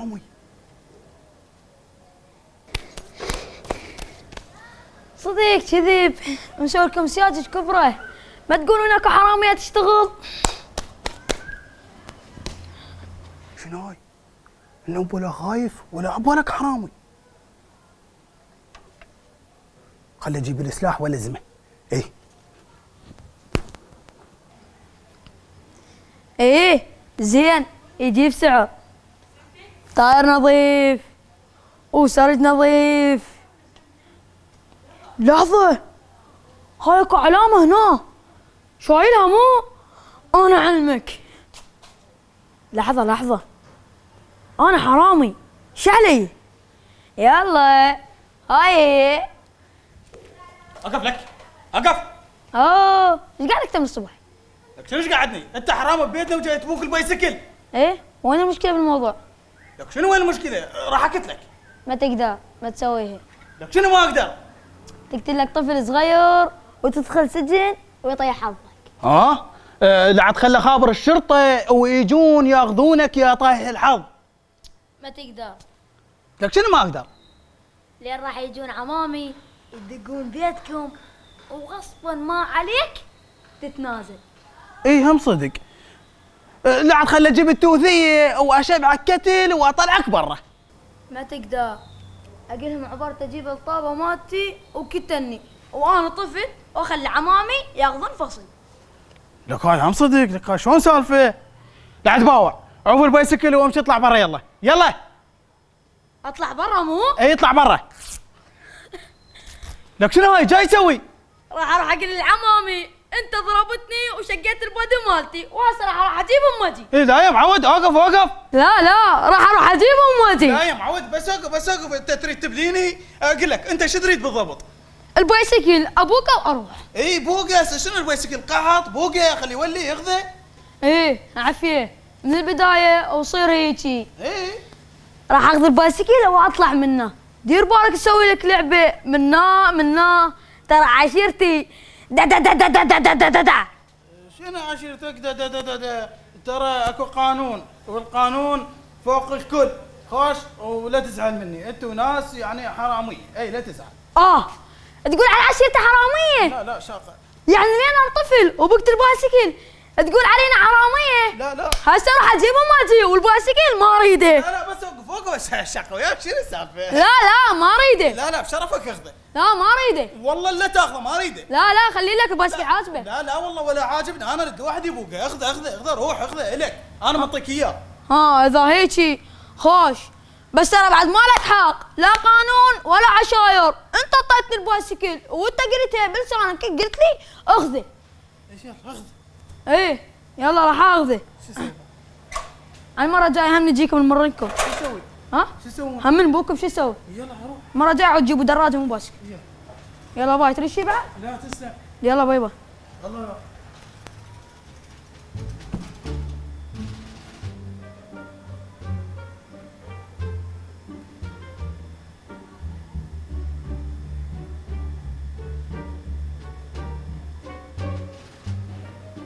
حرامي. صديق كذب، نسوي لكم سياجة كبرى، ما تقولون اكو حرامية تشتغل. شنو هاي؟ النوب ولا خايف ولا عبالك حرامي. خلي اجيب السلاح والزمه. ايه زين، يجيب سعر. طاير نظيف وسرج نظيف. لحظة، هاي اكو علامة هنا شايلها مو؟ انا علمك. لحظة، انا حرامي، شعلي. يلا هاي. اقف لك، اقف. اوه، ايش قاعد تكتب من الصبح؟ لك شنو ايش قعدني؟ انت حرامي ببيتنا وجاي تبوك البايسكل. ايه، وين المشكلة بالموضوع؟ لك شنو وين المشكلة؟ راح اكت لك. ما تقدر ما تسويها. لك شنو ما اقدر؟ تقتل لك طفل صغير وتدخل سجن ويطيح حظك. لا تخلي خابر الشرطة ويجون ياخذونك يا طايح الحظ. ما تقدر. لك شنو ما اقدر؟ لين راح يجون عمامي يدقون بيتكم وغصبا ما عليك تتنازل. اي هم صدق. لا تخلي اجيب التوثية واشبعك كتل واطلعك برا. ما تقدر. اقلهم عبرت اجيب الطابة مالتي وكتني وانا طفل واخلي عمامي ياخذون فصل. لك هاي هم صدق. لك هاي شلون سالفة؟ لا تباوع، عوف البايسكل وامشي اطلع برا. يلا اطلع برا مو؟ اي اطلع برا. لك شنو هاي جاي تسوي؟ راح اروح اقول لعمامي انت ضربتني وشقيت البدن مالتي وهسه راح اجيب امتي. اي لا يا معود، اوقف. لا راح اروح اجيب امتي. لا يا معود، بس اوقف. انت تريد تبليني؟ اقول لك انت شو تريد بالضبط؟ البايسكل ابوك واروح. اي بوقه. شنو البايسكل؟ قحط بوقه، خليه يولي ياخذه. ايه عافيه من البدايه وصير هيجي. اي راح اخذ البايسكل واطلع منه. دير بالك اسوي لك لعبه منا ترى عشيرتي دا دا دا دا دا دا دا دا دا. شنو عشيرتك؟ دا ترى اكو قانون، والقانون فوق الكل. خوش ولا تزعل مني، انتوا ناس يعني حراميه. اي لا تزعل. تقول على عشيرتي حراميه؟ لا شاقه. يعني لين انا طفل وبقت البايسكل تقول علينا حراميه؟ لا هسه راح اجيب امتي والبايسكل ما اريده. لا بس اوقف بس شاقه وياك. شنو السالفه؟ لا ما اريده. لا بشرفك اخذه. لا ما اريده. والله لا تاخذه، ما اريده. لا خلي لك البايسكل عاجبه. لا والله ولا عاجبني. انا اريد واحد يبوقه. اخذه روح اخذه الك، انا معطيك اياه. اذا هيجي خوش، بس ترى بعد ما لك حق، لا قانون ولا عشاير. انت اعطيتني البايسكل وانت قلتها بلسانك، قلت لي اخذه. ايش يلا اخذه. ايه يلا راح اخذه. شو اسوي؟ المره الجايه هم نجيكم نمرنكم. شو اسوي؟ شو اسوي؟ هم من بوكم شو اسوي؟ يلا روح. المره الجايه تجيبوا دراجه مو بايسكل. يلا باي. تريد شي بعد؟ لا تسلم. يلا باي. الله